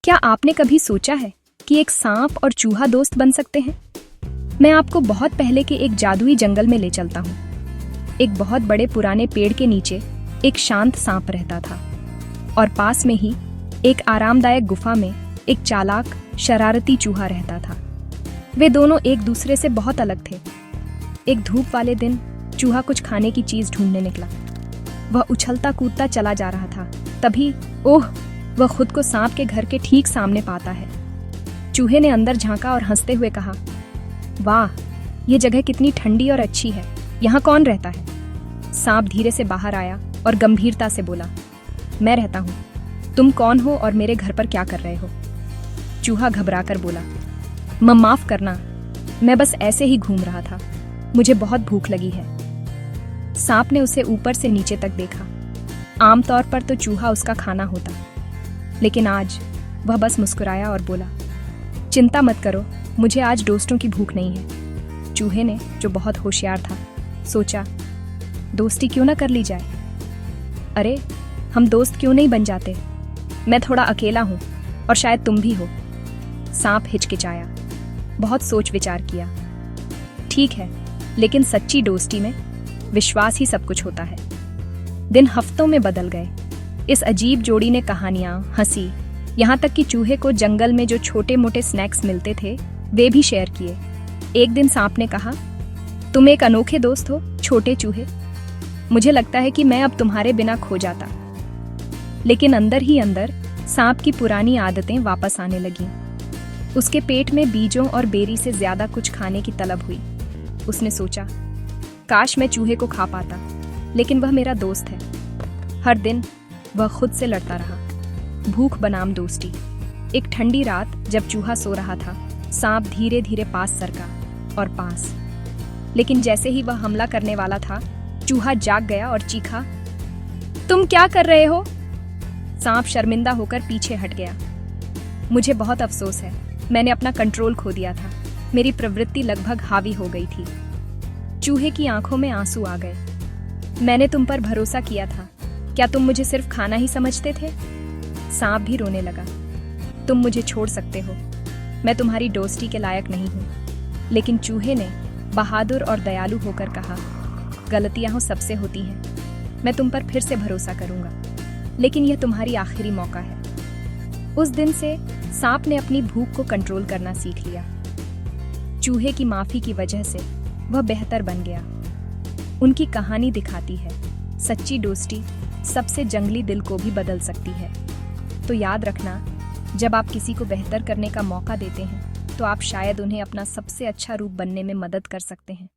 क्या आपने कभी सोचा है कि एक सांप और चूहा दोस्त बन सकते हैं? मैं आपको बहुत पहले के एक जादुई जंगल में ले चलता हूँ। एक बहुत बड़े पुराने पेड़ के नीचे एक शांत सांप रहता था और पास में ही एक आरामदायक गुफा में एक चालाक शरारती चूहा रहता था। वे दोनों एक दूसरे से बहुत अलग थे। एक धूप वाले दिन चूहा कुछ खाने की चीज ढूंढने निकला। वह उछलता कूदता चला जा रहा था। तभी ओह, वह खुद को सांप के घर के ठीक सामने पाता है। चूहे ने अंदर झांका और हंसते हुए कहा, वाह, ये जगह कितनी ठंडी और अच्छी है। यहाँ कौन रहता है? सांप धीरे से बाहर आया और गंभीरता से बोला, मैं रहता हूँ। तुम कौन हो और मेरे घर पर क्या कर रहे हो? चूहा घबराकर बोला, माफ करना, मैं बस ऐसे ही घूम रहा था। मुझे बहुत भूख लगी है। सांप ने उसे ऊपर से नीचे तक देखा। आमतौर पर तो चूहा उसका खाना होता, लेकिन आज वह बस मुस्कुराया और बोला, चिंता मत करो, मुझे आज दोस्तों की भूख नहीं है। चूहे ने, जो बहुत होशियार था, सोचा, दोस्ती क्यों ना कर ली जाए। अरे, हम दोस्त क्यों नहीं बन जाते? मैं थोड़ा अकेला हूं और शायद तुम भी हो। सांप हिचकिचाया, बहुत सोच विचार किया। ठीक है, लेकिन सच्ची दोस्ती में विश्वास ही सब कुछ होता है। दिन हफ्तों में बदल गए। इस अजीब जोड़ी ने कहानियां, हंसी, यहाँ तक कि चूहे को जंगल में जो छोटे मोटे स्नैक्स मिलते थे वे भी शेयर किए। एक दिन सांप ने कहा, तुम एक अनोखे दोस्त हो छोटे चूहे। मुझे लगता है कि मैं अब तुम्हारे बिना खो जाता। लेकिन अंदर ही अंदर सांप की पुरानी आदतें वापस आने लगीं। उसके पेट में बीजों और बेरी से ज्यादा कुछ खाने की तलब हुई। उसने सोचा, काश मैं चूहे को खा पाता, लेकिन वह मेरा दोस्त है। हर दिन वह खुद से लड़ता रहा। भूख बनाम दोस्ती। एक ठंडी रात जब चूहा सो रहा था, सांप धीरे धीरे पास सरका और पास। लेकिन जैसे ही वह हमला करने वाला था, चूहा जाग गया और चीखा, तुम क्या कर रहे हो? सांप शर्मिंदा होकर पीछे हट गया। मुझे बहुत अफसोस है, मैंने अपना कंट्रोल खो दिया था। मेरी प्रवृत्ति लगभग हावी हो गई थी। चूहे की आंखों में आंसू आ गए। मैंने तुम पर भरोसा किया था। क्या तुम मुझे सिर्फ खाना ही समझते थे? सांप भी रोने लगा। तुम मुझे छोड़ सकते हो, मैं तुम्हारी दोस्ती के लायक नहीं हूँ। लेकिन चूहे ने बहादुर और दयालु होकर कहा, गलतियां सबसे होती हैं। मैं तुम पर फिर से भरोसा करूंगा, लेकिन यह तुम्हारी आखिरी मौका है। उस दिन से सांप ने अपनी भूख को कंट्रोल करना सीख लिया। चूहे की माफी की वजह से वह बेहतर बन गया। उनकी कहानी दिखाती है, सच्ची दोस्ती सबसे जंगली दिल को भी बदल सकती है। तो याद रखना, जब आप किसी को बेहतर करने का मौका देते हैं, तो आप शायद उन्हें अपना सबसे अच्छा रूप बनने में मदद कर सकते हैं।